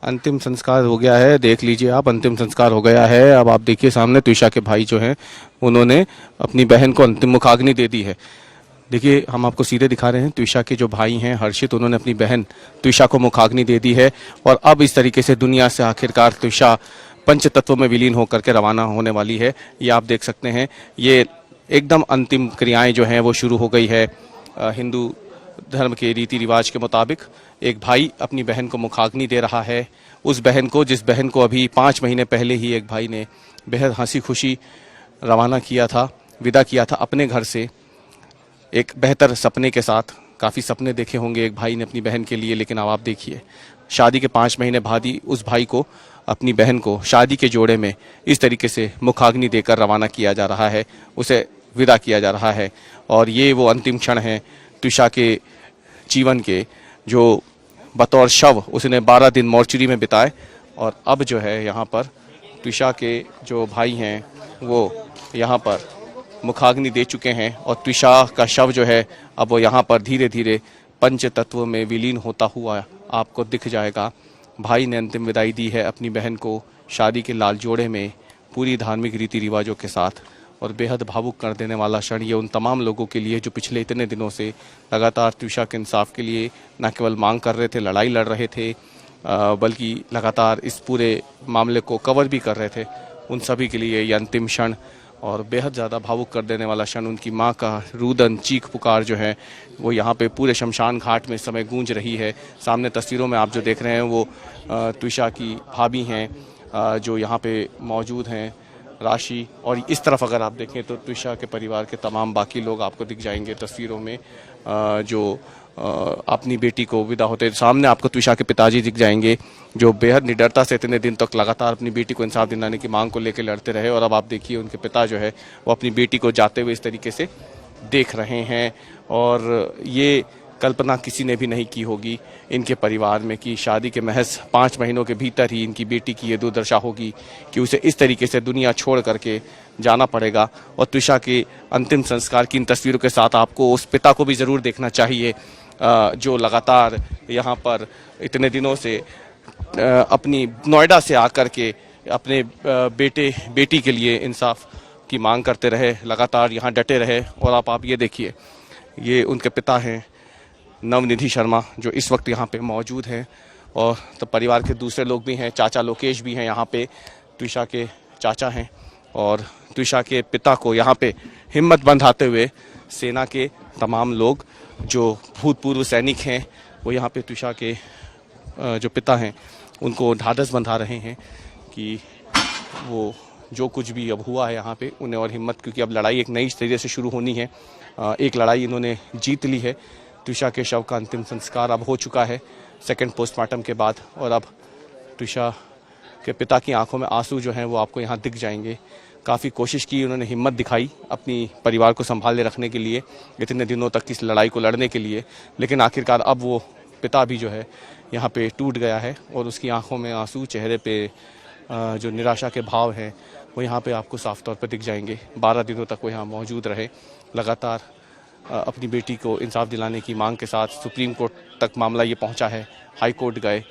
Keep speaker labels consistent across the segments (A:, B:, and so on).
A: अंतिम संस्कार हो गया है। देख लीजिए आप, अंतिम संस्कार हो गया है। अब आप देखिए सामने त्विषा के भाई जो हैं उन्होंने अपनी बहन को अंतिम मुखाग्नि दे दी है। देखिए हम आपको सीधे दिखा रहे हैं, त्विषा के जो भाई हैं हर्षित, उन्होंने अपनी बहन त्विषा को मुखाग्नि दे दी है। और अब इस तरीके से दुनिया से आखिरकार त्विषा पंच तत्वों में विलीन होकर के रवाना होने वाली है। ये आप देख सकते हैं, ये एकदम अंतिम क्रियाएं जो हैं वो शुरू हो गई है। हिंदू धर्म के रीति रिवाज के मुताबिक एक भाई अपनी बहन को मुखाग्नि दे रहा है। उस बहन को, जिस बहन को अभी 5 महीने पहले ही एक भाई ने बेहद हंसी खुशी रवाना किया था, विदा किया था अपने घर से एक बेहतर सपने के साथ। काफ़ी सपने देखे होंगे एक भाई ने अपनी बहन के लिए, लेकिन अब आप देखिए शादी के 5 महीने बाद ही उस भाई को, अपनी बहन को शादी के जोड़े में इस तरीके से मुखाग्नि देकर रवाना किया जा रहा है, उसे विदा किया जा रहा है। और ये वो अंतिम क्षण है त्विषा के जीवन के, जो बतौर शव उसने 12 दिन मॉर्चरी में बिताए। और अब जो है यहाँ पर त्विषा के जो भाई हैं वो यहाँ पर मुखाग्नि दे चुके हैं। और त्विषा का शव जो है अब वो यहाँ पर धीरे धीरे पंच तत्व में विलीन होता हुआ आपको दिख जाएगा। भाई ने अंतिम विदाई दी है अपनी बहन को शादी के लाल जोड़े में, पूरी धार्मिक रीति रिवाजों के साथ। और बेहद भावुक कर देने वाला क्षण ये उन तमाम लोगों के लिए जो पिछले इतने दिनों से लगातार त्विषा के इंसाफ के लिए न केवल मांग कर रहे थे, लड़ाई लड़ रहे थे, बल्कि लगातार इस पूरे मामले को कवर भी कर रहे थे। उन सभी के लिए ये अंतिम क्षण और बेहद ज़्यादा भावुक कर देने वाला क्षण, उनकी माँ का रुदन चीख पुकार जो है वो यहाँ पे पूरे शमशान घाट में इस समय गूंज रही है। सामने तस्वीरों में आप जो देख रहे हैं वो त्विषा की भाभी हैं जो यहाँ पे मौजूद हैं, राशि। और इस तरफ अगर आप देखें तो त्विषा के परिवार के तमाम बाकी लोग आपको दिख जाएंगे तस्वीरों में, जो अपनी बेटी को विदा होते। सामने आपको त्विषा के पिताजी दिख जाएंगे जो बेहद निडरता से इतने दिन तक लगातार अपनी बेटी को इंसाफ दिलाने की मांग को लेकर लड़ते रहे। और अब आप देखिए उनके पिता जो है वो अपनी बेटी को जाते हुए इस तरीके से देख रहे हैं। और ये कल्पना किसी ने भी नहीं की होगी इनके परिवार में कि शादी के महज 5 महीनों के भीतर ही इनकी बेटी की ये दुर्दशा होगी कि उसे इस तरीके से दुनिया छोड़ करके जाना पड़ेगा। और त्विषा के अंतिम संस्कार की इन तस्वीरों के साथ आपको उस पिता को भी ज़रूर देखना चाहिए जो लगातार यहाँ पर इतने दिनों से अपनी नोएडा से आकर के अपने बेटी के लिए इंसाफ की मांग करते रहे, लगातार यहाँ डटे रहे। और आप ये देखिए, ये उनके पिता हैं नवनिधि शर्मा जो इस वक्त यहाँ पे मौजूद हैं। और तो परिवार के दूसरे लोग भी हैं, चाचा लोकेश भी हैं यहाँ पे, त्विषा के चाचा हैं। और त्विषा के पिता को यहाँ पे हिम्मत बंधाते हुए सेना के तमाम लोग जो भूतपूर्व सैनिक हैं वो यहाँ पे त्विषा के जो पिता हैं उनको ढाढ़स बंधा रहे हैं कि वो जो कुछ भी अब हुआ है यहाँ पे उन्हें और हिम्मत, क्योंकि अब लड़ाई एक नई तरीके से शुरू होनी है। एक लड़ाई इन्होंने जीत ली है। त्विषा के शव का अंतिम संस्कार अब हो चुका है सेकंड पोस्टमार्टम के बाद। और अब त्विषा के पिता की आंखों में आंसू जो हैं वो आपको यहाँ दिख जाएंगे। काफ़ी कोशिश की उन्होंने, हिम्मत दिखाई अपनी परिवार को संभाले रखने के लिए, इतने दिनों तक इस लड़ाई को लड़ने के लिए, लेकिन आखिरकार अब वो पिता भी जो है यहाँ पे टूट गया है। और उसकी आंखों में आंसू, चेहरे पे जो निराशा के भाव हैं वो यहाँ पे आपको साफ तौर पर दिख जाएंगे। 12 दिनों तक वो यहाँ मौजूद रहे, लगातार अपनी बेटी को इंसाफ दिलाने की मांग के साथ सुप्रीम कोर्ट तक मामला ये पहुंचा है। हाई कोर्ट गए,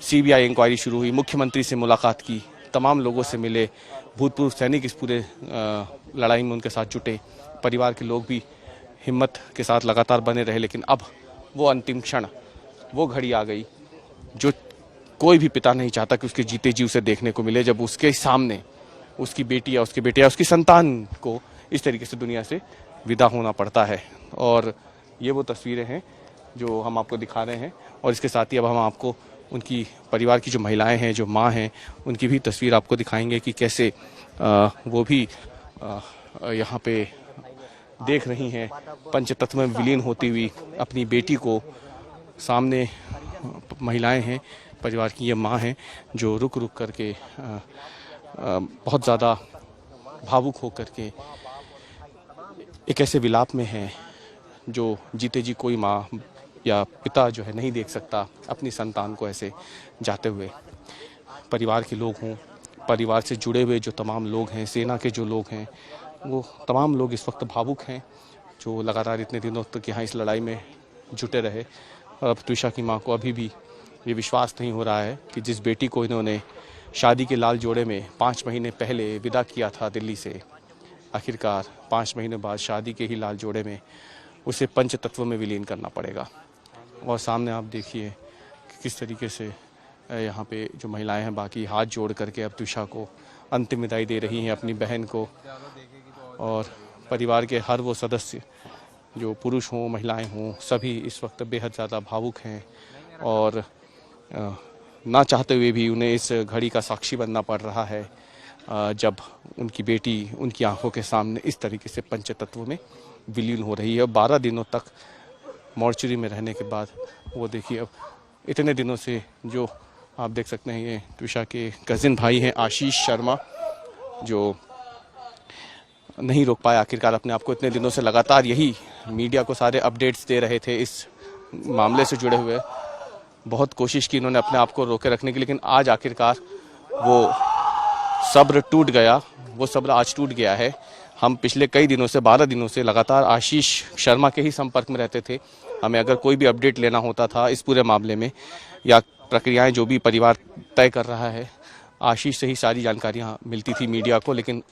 A: सीबीआई इंक्वायरी शुरू हुई, मुख्यमंत्री से मुलाकात की, तमाम लोगों से मिले, भूतपूर्व सैनिक इस पूरे लड़ाई में उनके साथ जुटे, परिवार के लोग भी हिम्मत के साथ लगातार बने रहे। लेकिन अब वो अंतिम क्षण, वो घड़ी आ गई जो कोई भी पिता नहीं चाहता कि उसके जीते जी उसे देखने को मिले, जब उसके सामने उसकी बेटी या उसके बेटे या उसकी संतान को इस तरीके से दुनिया से विदा होना पड़ता है। और ये वो तस्वीरें हैं जो हम आपको दिखा रहे हैं। और इसके साथ ही अब हम आपको उनकी परिवार की जो महिलाएं हैं, जो माँ हैं, उनकी भी तस्वीर आपको दिखाएंगे कि कैसे वो भी यहाँ पे देख रही हैं पंचतत्व में विलीन होती हुई अपनी बेटी को। सामने महिलाएं हैं, परिवार की ये माँ हैं जो रुक रुक करके बहुत ज़्यादा भावुक होकर के एक ऐसे विलाप में है जो जीते जी कोई माँ या पिता जो है नहीं देख सकता अपनी संतान को ऐसे जाते हुए। परिवार के लोग हों, परिवार से जुड़े हुए जो तमाम लोग हैं, सेना के जो लोग हैं, वो तमाम लोग इस वक्त भावुक हैं जो लगातार इतने दिनों तक यहाँ इस लड़ाई में जुटे रहे। और अब त्विषा की माँ को अभी भी ये विश्वास नहीं हो रहा है कि जिस बेटी को इन्होंने शादी के लाल जोड़े में 5 महीने पहले विदा किया था दिल्ली से, आखिरकार 5 महीने बाद शादी के ही लाल जोड़े में उसे पंच तत्व में विलीन करना पड़ेगा। और सामने आप देखिए कि किस तरीके से यहाँ पे जो महिलाएं हैं बाकी हाथ जोड़ करके अब त्विषा को अंतिम विदाई दे रही हैं, अपनी बहन को। और परिवार के हर वो सदस्य जो पुरुष हों महिलाएं हों सभी इस वक्त बेहद ज़्यादा भावुक हैं और ना चाहते हुए भी उन्हें इस घड़ी का साक्षी बनना पड़ रहा है जब उनकी बेटी उनकी आंखों के सामने इस तरीके से पंचतत्व में विलीन हो रही है। 12 दिनों तक मॉर्चरी में रहने के बाद वो देखिए अब इतने दिनों से जो आप देख सकते हैं, ये त्विषा के कजिन भाई हैं आशीष शर्मा, जो नहीं रोक पाए आखिरकार अपने आप को। इतने दिनों से लगातार यही मीडिया को सारे अपडेट्स दे रहे थे इस मामले से जुड़े हुए। बहुत कोशिश की इन्होंने अपने आप को रोके रखने की, लेकिन आज आखिरकार वो सब्र टूट गया। वो सब्र आज टूट गया है। हम पिछले कई दिनों से 12 दिनों से लगातार आशीष शर्मा के ही संपर्क में रहते थे। हमें अगर कोई भी अपडेट लेना होता था इस पूरे मामले में या प्रक्रियाएं जो भी परिवार तय कर रहा है, आशीष से ही सारी जानकारियां मिलती थी मीडिया को। लेकिन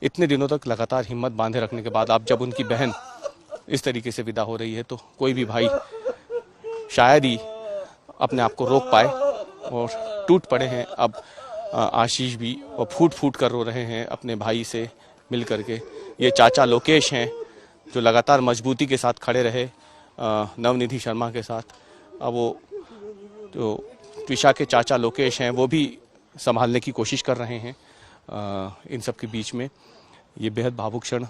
A: इतने दिनों तक लगातार हिम्मत बांधे रखने के बाद अब जब उनकी बहन इस तरीके से विदा हो रही है तो कोई भी भाई शायद ही अपने आप को रोक पाए और टूट पड़े हैं। अब आशीष भी और फूट फूट कर रो रहे हैं अपने भाई से मिल करके। ये चाचा लोकेश हैं जो लगातार मजबूती के साथ खड़े रहे नवनिधि शर्मा के साथ। अब वो जो त्विषा के चाचा लोकेश हैं वो भी संभालने की कोशिश कर रहे हैं। इन सब के बीच में ये बेहद भावुक क्षण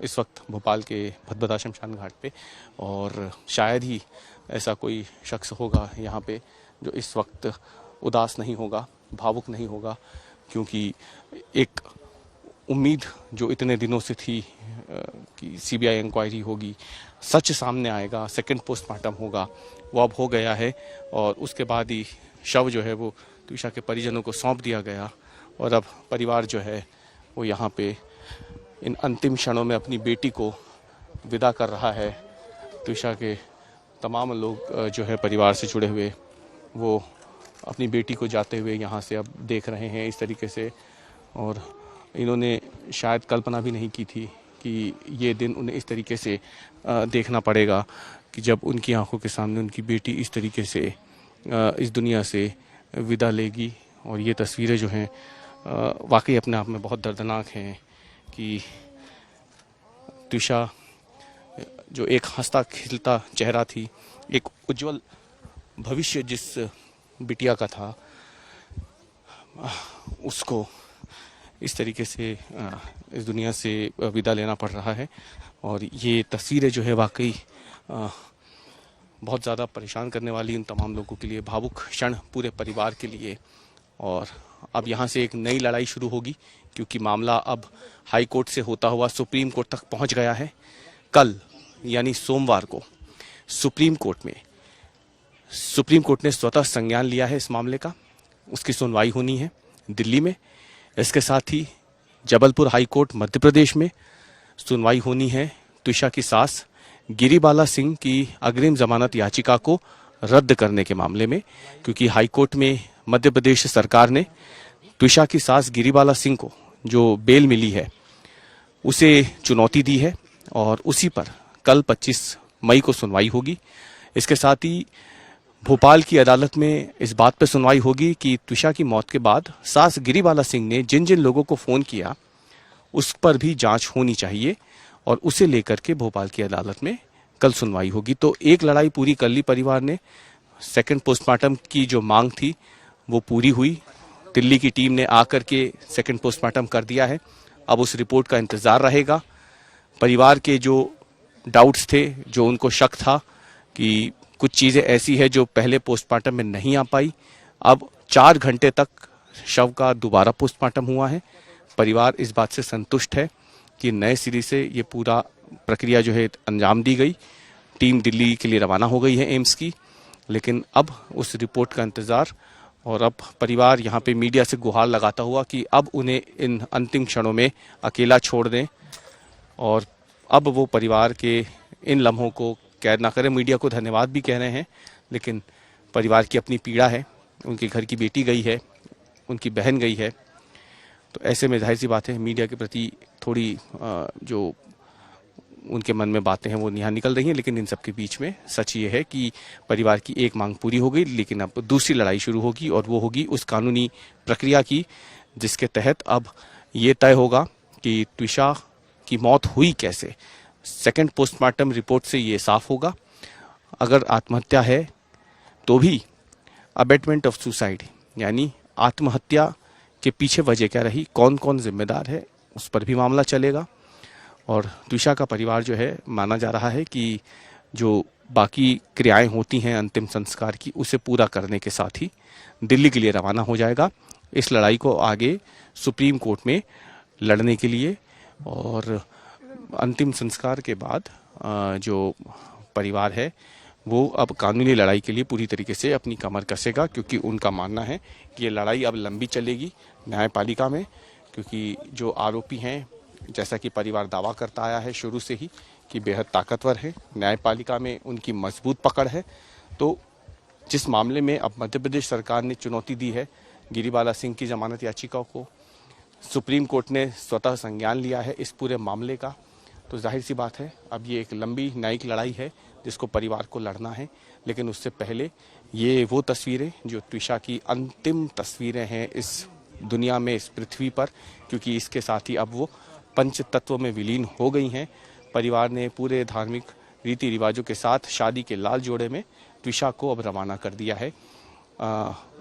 A: इस वक्त भोपाल के भदभदा शमशान घाट पे, और शायद ही ऐसा कोई शख्स होगा यहाँ पे जो इस वक्त उदास नहीं होगा, भावुक नहीं होगा, क्योंकि एक उम्मीद जो इतने दिनों से थी कि सीबीआई इंक्वायरी होगी, सच सामने आएगा, सेकंड पोस्टमार्टम होगा, वो अब हो गया है। और उसके बाद ही शव जो है वो त्विषा के परिजनों को सौंप दिया गया और अब परिवार जो है वो यहाँ पे इन अंतिम क्षणों में अपनी बेटी को विदा कर रहा है। त्विषा के तमाम लोग जो है परिवार से जुड़े हुए वो अपनी बेटी को जाते हुए यहाँ से अब देख रहे हैं इस तरीके से। और इन्होंने शायद कल्पना भी नहीं की थी कि ये दिन उन्हें इस तरीके से देखना पड़ेगा कि जब उनकी आंखों के सामने उनकी बेटी इस तरीके से इस दुनिया से विदा लेगी। और ये तस्वीरें जो हैं वाकई अपने आप में बहुत दर्दनाक हैं कि त्विषा जो एक हंसता खिलता चेहरा थी, एक उज्जवल भविष्य जिस बिटिया का था, उसको इस तरीके से इस दुनिया से विदा लेना पड़ रहा है। और ये तस्वीरें जो है वाकई बहुत ज़्यादा परेशान करने वाली इन तमाम लोगों के लिए, भावुक क्षण पूरे परिवार के लिए। और अब यहाँ से एक नई लड़ाई शुरू होगी क्योंकि मामला अब हाई कोर्ट से होता हुआ सुप्रीम कोर्ट तक पहुँच गया है। कल यानी सोमवार को सुप्रीम कोर्ट ने स्वतः संज्ञान लिया है इस मामले का। उसकी सुनवाई होनी है दिल्ली में। इसके साथ ही जबलपुर हाई कोर्ट मध्य प्रदेश में सुनवाई होनी है त्विषा की सास गिरिबाला सिंह की अग्रिम जमानत याचिका को रद्द करने के मामले में, क्योंकि हाई कोर्ट में मध्य प्रदेश सरकार ने त्विषा की सास गिरिबाला सिंह को जो बेल मिली है उसे चुनौती दी है और उसी पर कल 25 मई को सुनवाई होगी। इसके साथ ही भोपाल की अदालत में इस बात पर सुनवाई होगी कि त्विषा की मौत के बाद सास गिरिबाला सिंह ने जिन जिन लोगों को फ़ोन किया उस पर भी जांच होनी चाहिए और उसे लेकर के भोपाल की अदालत में कल सुनवाई होगी। तो एक लड़ाई पूरी कर ली परिवार ने। सेकंड पोस्टमार्टम की जो मांग थी वो पूरी हुई। दिल्ली की टीम ने आकर के सेकंड पोस्टमार्टम कर दिया है। अब उस रिपोर्ट का इंतज़ार रहेगा। परिवार के जो डाउट्स थे, जो उनको शक था कि कुछ चीज़ें ऐसी है जो पहले पोस्टमार्टम में नहीं आ पाई, अब 4 घंटे तक शव का दोबारा पोस्टमार्टम हुआ है। परिवार इस बात से संतुष्ट है कि नए सिरे से ये पूरा प्रक्रिया जो है अंजाम दी गई। टीम दिल्ली के लिए रवाना हो गई है एम्स की, लेकिन अब उस रिपोर्ट का इंतज़ार। और अब परिवार यहाँ पे मीडिया से गुहार लगाता हुआ कि अब उन्हें इन अंतिम क्षणों में अकेला छोड़ दें और अब वो परिवार के इन लम्हों को कैद ना करें। मीडिया को धन्यवाद भी कह रहे हैं, लेकिन परिवार की अपनी पीड़ा है, उनके घर की बेटी गई है, उनकी बहन गई है। तो ऐसे में जाहिर सी बात है मीडिया के प्रति थोड़ी जो उनके मन में बातें हैं वो यहाँ निकल रही हैं, लेकिन इन सब के बीच में सच ये है कि परिवार की एक मांग पूरी हो गई, लेकिन अब दूसरी लड़ाई शुरू होगी और वो होगी उस कानूनी प्रक्रिया की जिसके तहत अब ये तय होगा कि त्विषा की मौत हुई कैसे। सेकंड पोस्टमार्टम रिपोर्ट से ये साफ होगा। अगर आत्महत्या है तो भी अबेटमेंट ऑफ सुसाइड यानी आत्महत्या के पीछे वजह क्या रही, कौन कौन जिम्मेदार है, उस पर भी मामला चलेगा। और त्विषा का परिवार जो है माना जा रहा है कि जो बाकी क्रियाएं होती हैं अंतिम संस्कार की उसे पूरा करने के साथ ही दिल्ली के लिए रवाना हो जाएगा इस लड़ाई को आगे सुप्रीम कोर्ट में लड़ने के लिए। और अंतिम संस्कार के बाद जो परिवार है वो अब कानूनी लड़ाई के लिए पूरी तरीके से अपनी कमर कसेगा, क्योंकि उनका मानना है कि ये लड़ाई अब लंबी चलेगी न्यायपालिका में, क्योंकि जो आरोपी हैं जैसा कि परिवार दावा करता आया है शुरू से ही कि बेहद ताकतवर है, न्यायपालिका में उनकी मजबूत पकड़ है। तो जिस मामले में अब मध्य प्रदेश सरकार ने चुनौती दी है गिरिबाला सिंह की जमानत याचिका को, सुप्रीम कोर्ट ने स्वतः संज्ञान लिया है इस पूरे मामले का, तो जाहिर सी बात है अब ये एक लंबी न्यायिक लड़ाई है जिसको परिवार को लड़ना है। लेकिन उससे पहले ये वो तस्वीरें जो त्विषा की अंतिम तस्वीरें हैं इस दुनिया में, इस पृथ्वी पर, क्योंकि इसके साथ ही अब वो पंच तत्व में विलीन हो गई हैं। परिवार ने पूरे धार्मिक रीति रिवाजों के साथ शादी के लाल जोड़े में त्विषा को अब रवाना कर दिया है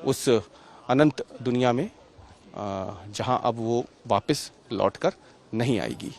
A: उस अनंत दुनिया में जहां अब वो वापस लौटकर नहीं आएगी।